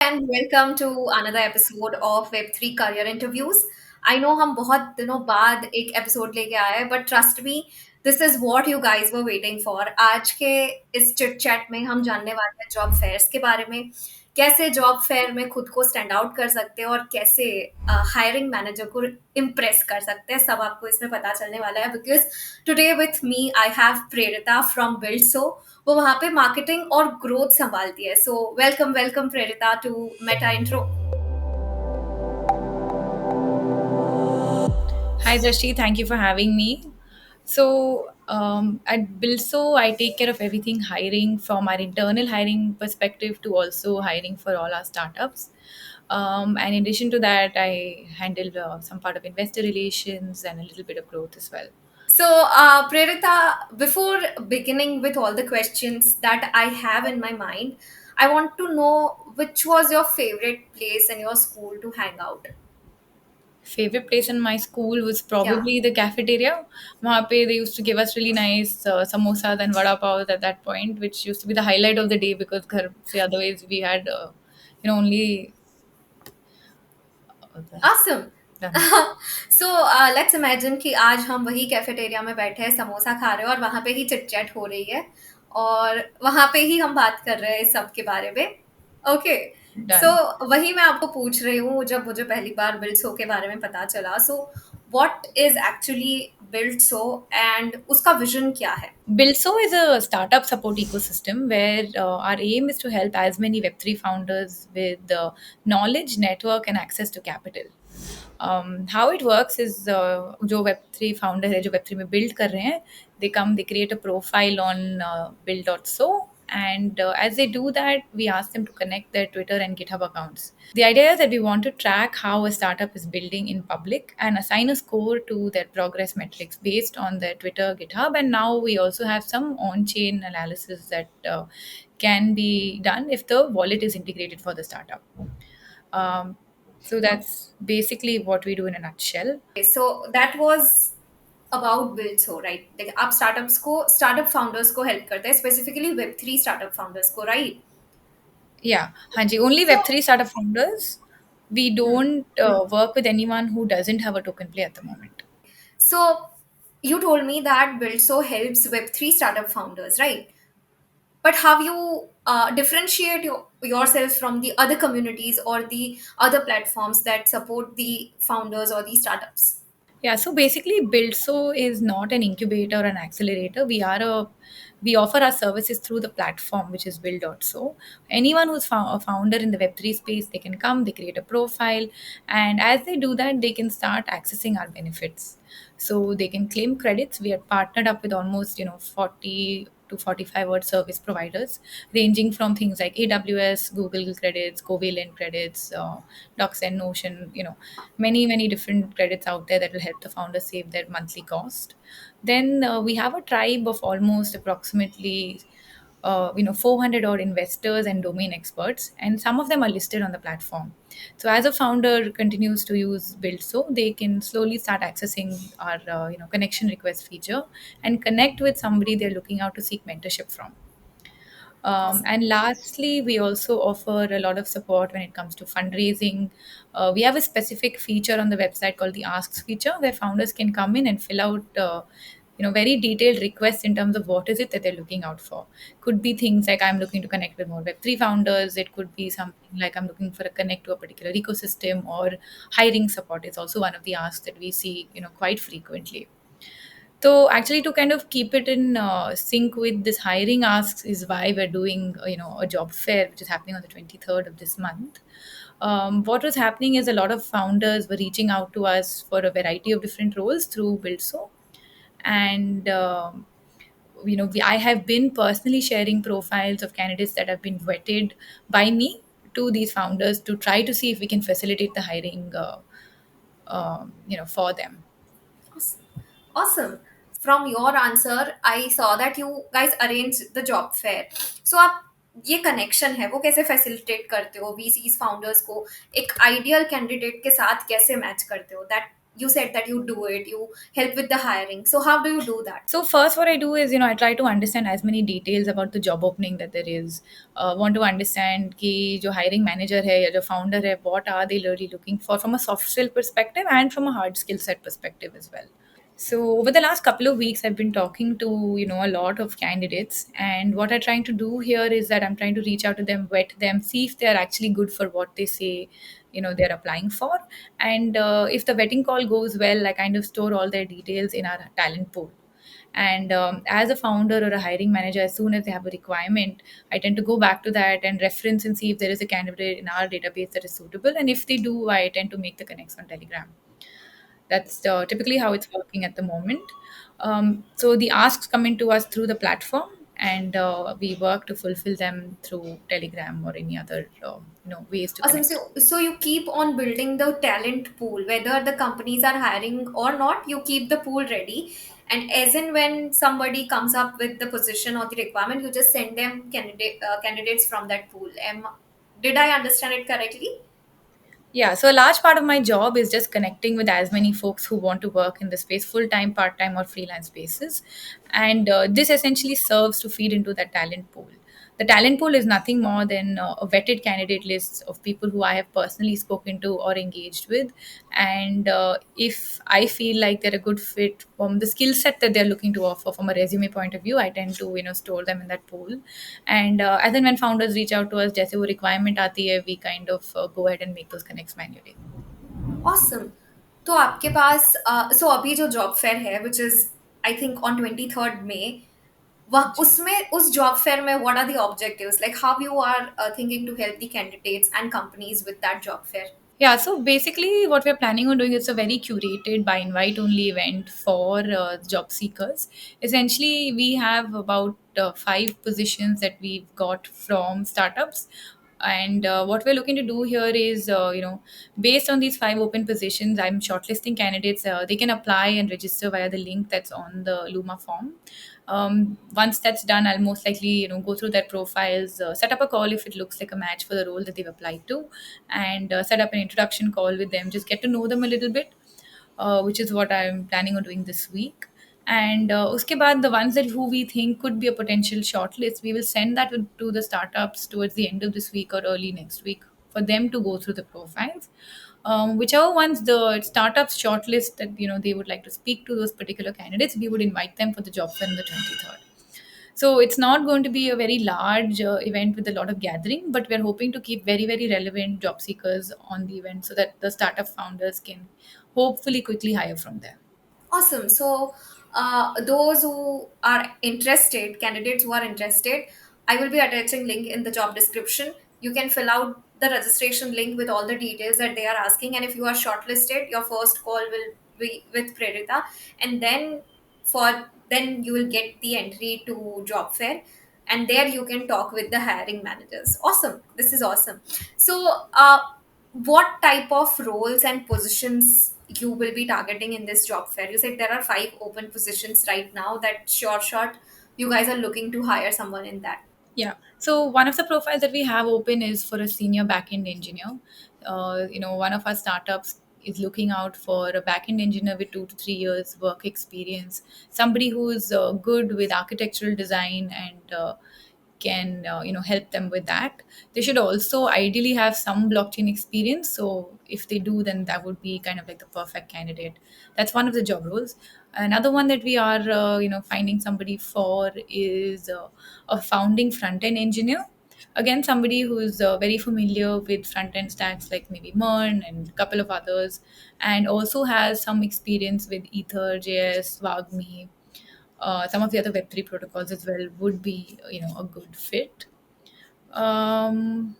and welcome to another episode of Web3 Career Interviews. I know हम बहुत दिनों बाद एक एपिसोड लेके आए हैं but trust me this is what you guys were waiting for. आज के इस चिट चैट में हम जानने वाले हैं जॉब फेयर्स के बारे में, कैसे जॉब फेयर में खुद को स्टैंड आउट कर सकते हैं और कैसे हायरिंग मैनेजर को इम्प्रेस कर सकते हैं। सब आपको इसमें पता चलने वाला है because today with me I have Prerita from Buildso. वो वहाँ पे मार्केटिंग और ग्रोथ संभालती है। So welcome welcome Prerita to Meta Intro. Hi, Drashti. Thank you for having me. At Bilso, I take care of everything hiring from our internal hiring perspective to also hiring for all our startups. And in addition to that, I handle some part of investor relations and a little bit of growth as well. So, Prerita, before beginning with all the questions that I have in my mind, I want to know which was your favorite place in your school to hang out? Favorite place in my school was Yeah. probably the cafeteria. वहाँ पे they used to give us really nice samosas and vada pav at that point, which used to be the highlight of the day because घर से otherwise we had only the Awesome. done. So let's imagine कि आज हम वही cafeteria में बैठे हैं, समोसा खा रहे हैं और वहाँ पे ही चिट चैट हो रही है और वहाँ पे ही हम बात कर रहे हैं इस सब के बारे में। ओके, सो Done. वही मैं आपको पूछ रही हूँ जब मुझे पहली बार बिल्ड सो के बारे में पता चला। So what is actually build so and उसका विजन क्या है? Bilso is a startup support ecosystem where our aim is to help as many Web3 founders with the knowledge, network, and access to capital. How it works is जो Web3 founder है जो Web3 में build कर रहे हैं, they create a profile on build.so, and as they do that, we ask them to connect their Twitter and GitHub accounts. The idea is that we want to track how a startup is building in public and assign a score to their progress metrics based on their Twitter, GitHub, and now we also have some on-chain analysis that can be done if the wallet is integrated for the startup. Um, so that's basically what we do in a nutshell. So that was about build so right, देखिए आप startup founders को help करते हैं, specifically web 3 startup founders को, right? Yeah, Hanji, only So, Web3 startup founders. We hmm. don't work with anyone who doesn't have a token play at the moment. So you told me that Buildso helps Web3 startup founders, right? But how you differentiate yourself from the other communities or the other platforms that support the founders or the startups? Yeah, so basically, BuildSo is not an incubator or an accelerator. We offer our services through the platform, which is Build.so. Anyone who's a founder in the Web3 space, they can come, they create a profile, and as they do that, they can start accessing our benefits. So they can claim credits. We are partnered up with almost 40 to 45 word service providers, ranging from things like AWS, Google credits, Covalent credits, Docs and Notion, many different credits out there that will help the founders save their monthly cost. Then we have a tribe of almost approximately 400 odd investors and domain experts, and some of them are listed on the platform. So as a founder continues to use BuildSo, they can slowly start accessing our connection request feature and connect with somebody they're looking out to seek mentorship from. Awesome. And lastly, we also offer a lot of support when it comes to fundraising. We have a specific feature on the website called the Asks feature, where founders can come in and fill out, very detailed requests in terms of what is it that they're looking out for. Could be things like I'm looking to connect with more Web3 founders. It could be something like I'm looking for a connect to a particular ecosystem, or hiring support is also one of the asks that we see, quite frequently. So actually, to kind of keep it in sync with this hiring asks is why we're doing a job fair which is happening on the 23rd of this month. What was happening is a lot of founders were reaching out to us for a variety of different roles through Buildso, and I have been personally sharing profiles of candidates that have been vetted by me to these founders to try to see if we can facilitate the hiring, for them. Awesome. From your answer, I saw that you guys arrange the job fair. So आप ये connection है वो कैसे facilitate करते हो VCs founders को एक ideal candidate के साथ कैसे मैच करते हो that you said that you do it, you help with the hiring. So how do you do that? So first, what I do is, I try to understand as many details about the job opening that there is. Want to understand कि जो hiring manager है या जो founder है, what are they really looking for from a soft skill perspective and from a hard skill set perspective as well. So over the last couple of weeks, I've been talking to a lot of candidates, and what I'm trying to do here is that I'm trying to reach out to them, vet them, see if they are actually good for what they say they're applying for, and if the vetting call goes well, I kind of store all their details in our talent pool. And as a founder or a hiring manager, as soon as they have a requirement, I tend to go back to that and reference and see if there is a candidate in our database that is suitable. And if they do, I tend to make the connects on Telegram. That's typically how it's working at the moment. So the asks come into us through the platform, and we work to fulfill them through Telegram or any other ways to Awesome. connect. So you keep on building the talent pool, whether the companies are hiring or not. You keep the pool ready, and as in when somebody comes up with the position or the requirement, you just send them candidates from that pool. Did I understand it correctly? Yeah, so a large part of my job is just connecting with as many folks who want to work in the space full time, part time, or freelance basis. And this essentially serves to feed into that talent pool. The talent pool is nothing more than a vetted candidate list of people who I have personally spoken to or engaged with. And if I feel like they're a good fit from the skill set that they're looking to offer from a resume point of view, I tend to store them in that pool. And as and when founders reach out to us, जैसे वो requirement आती है, we kind of go ahead and make those connects manually. Awesome. तो आपके पास so अभी जो job fair है which is I think on 23rd May, वह उसमें उस जॉब फेयर में what are the objectives, like how you are thinking to help the candidates and companies with that job fair? Yeah, so basically, what we're planning on doing is a very curated by invite only event for job seekers. Essentially, we have about five positions that we've got from startups. And what we're looking to do here is, based on these five open positions, I'm shortlisting candidates. They can apply and register via the link that's on the Luma form. Once that's done, I'll most likely go through their profiles, set up a call if it looks like a match for the role that they've applied to, and set up an introduction call with them, just get to know them a little bit, which is what I'm planning on doing this week. And uske baad, the ones that who we think could be a potential shortlist, we will send that to the startups towards the end of this week or early next week for them to go through the profiles. Whichever ones the startups shortlist that they would like to speak to those particular candidates, we would invite them for the job fair on the 23rd. So it's not going to be a very large event with a lot of gathering, but we're hoping to keep very, very relevant job seekers on the event so that the startup founders can hopefully quickly hire from there. Awesome. So, those who are interested, candidates who are interested, I will be attaching link in the job description. You can fill out the registration link with all the details that they are asking, and if you are shortlisted, your first call will be with Prerita, and then you will get the entry to job fair, and there you can talk with the hiring managers. Awesome. This is awesome. So, what type of roles and positions you will be targeting in this job fair? You said there are five open positions right now that sure shot you guys are looking to hire someone in that. Yeah. So one of the profiles that we have open is for a senior backend engineer. One of our startups is looking out for a backend engineer with 2 to 3 years work experience, somebody who is good with architectural design and can help them with that. They should also ideally have some blockchain experience. So if they do, then that would be kind of like the perfect candidate. That's one of the job roles. Another one that we are finding somebody for is a founding front end engineer. Again, somebody who's very familiar with front end stacks like maybe Mern and a couple of others, and also has some experience with Ether, JS, Wagmi, some of the other Web3 protocols as well would be a good fit. Um,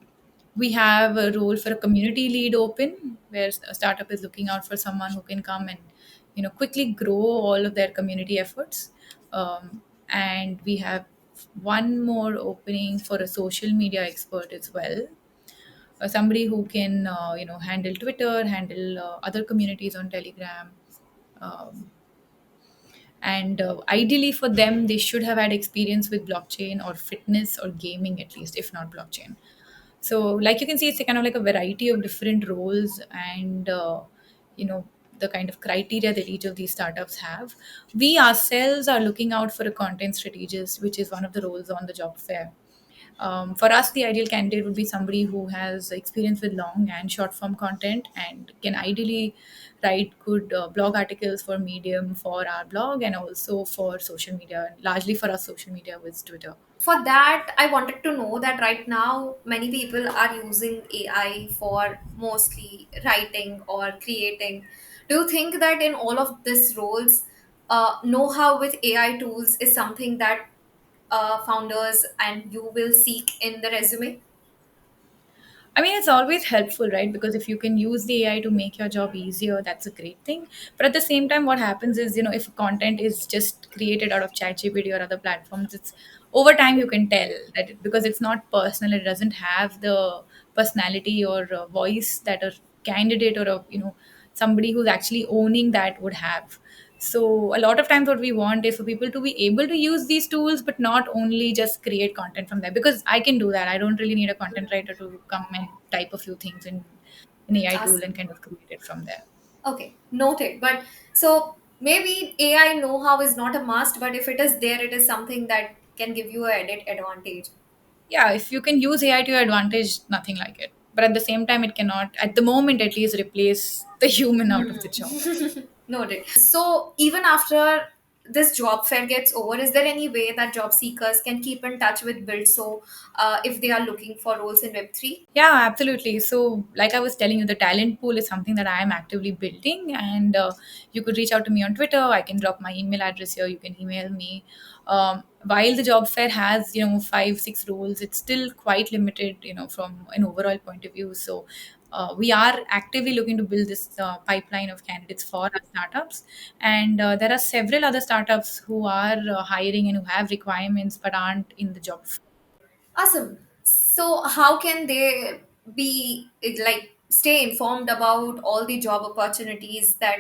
we have a role for a community lead open where a startup is looking out for someone who can come and quickly grow all of their community efforts. And we have one more opening for a social media expert as well, somebody who can handle Twitter, handle other communities on Telegram. um, and ideally for them, they should have had experience with blockchain or fitness or gaming, at least if not blockchain. So like you can see, it's a kind of like a variety of different roles, and the kind of criteria that each of these startups have. We ourselves are looking out for a content strategist, which is one of the roles on the job fair. For us, the ideal candidate would be somebody who has experience with long and short form content and can ideally write good blog articles for Medium, for our blog, and also for social media. Largely for us, social media with Twitter. For that, I wanted to know that right now many people are using AI for mostly writing or creating. Do you think that in all of these roles, know-how with AI tools is something that founders and you will seek in the resume? I mean, it's always helpful, right? Because if you can use the AI to make your job easier, that's a great thing. But at the same time, what happens is, if content is just created out of ChatGPT or other platforms, it's over time you can tell that because it's not personal, it doesn't have the personality or voice that a candidate or somebody who's actually owning that would have. So a lot of times what we want is for people to be able to use these tools, but not only just create content from there. Because I can do that. I don't really need a content writer to come and type a few things in an AI tool and kind of create it from there. Okay, noted. But so maybe AI know-how is not a must, but if it is there, it is something that can give you a edit advantage. Yeah, if you can use AI to your advantage, nothing like it. But at the same time, it cannot, at the moment at least, replace the human out of the job. Noted. So even after this job fair gets over, is there any way that job seekers can keep in touch with Build so if they are looking for roles in Web3? Yeah, absolutely. So, like I was telling you, the talent pool is something that I am actively building, and you could reach out to me on Twitter. I can drop my email address here. You can email me. While the job fair has 5 6 roles, it's still quite limited, from an overall point of view. So, we are actively looking to build this pipeline of candidates for our startups, and there are several other startups who are hiring and who have requirements but aren't in the job. Awesome. So how can they be like stay informed about all the job opportunities that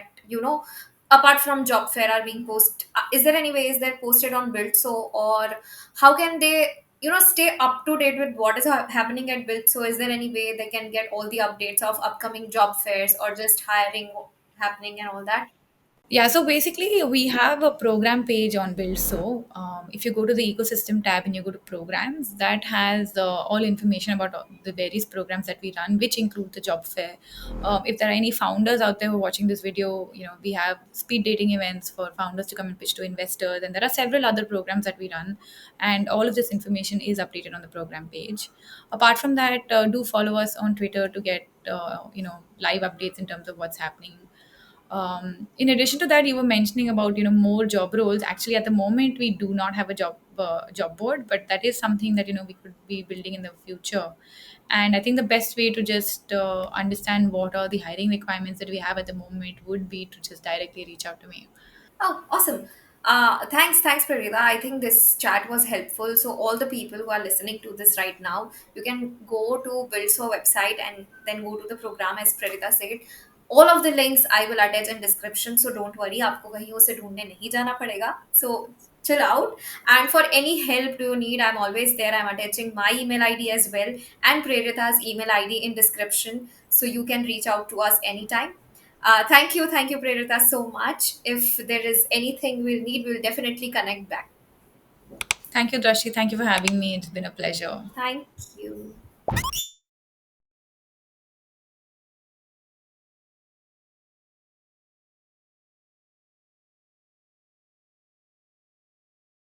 apart from job fair are being posted? Is there any ways they're posted on Build so, or how can they stay up to date with what is happening at Build so? Is there any way they can get all the updates of upcoming job fairs or just hiring happening and all that? Yeah, so basically, we have a program page on Build. So, if you go to the ecosystem tab and you go to programs, that has all information about the various programs that we run, which include the job fair. If there are any founders out there who are watching this video, we have speed dating events for founders to come and pitch to investors, and there are several other programs that we run, and all of this information is updated on the program page. Apart from that, do follow us on Twitter to get live updates in terms of what's happening. In addition to that, you were mentioning about more job roles. Actually, at the moment, we do not have a job board, but that is something that we could be building in the future. And I think the best way to just understand what are the hiring requirements that we have at the moment would be to just directly reach out to me. Oh, awesome. Thanks, Pradita. I think this chat was helpful. So all the people who are listening to this right now, you can go to Buildso website and then go to the program as Pradita said. All of the links I will attach in description. So don't worry, आपको कहीं उसे ढूंढने नहीं जाना पड़ेगा. So chill out. And for any help do you need, I'm always there. I'm attaching my email ID as well and Pradita's email ID in description. So you can reach out to us anytime. Thank you, Pradita, so much. If there is anything we'll need, we'll definitely connect back. Thank you, Drashi. Thank you for having me. It's been a pleasure. Thank you.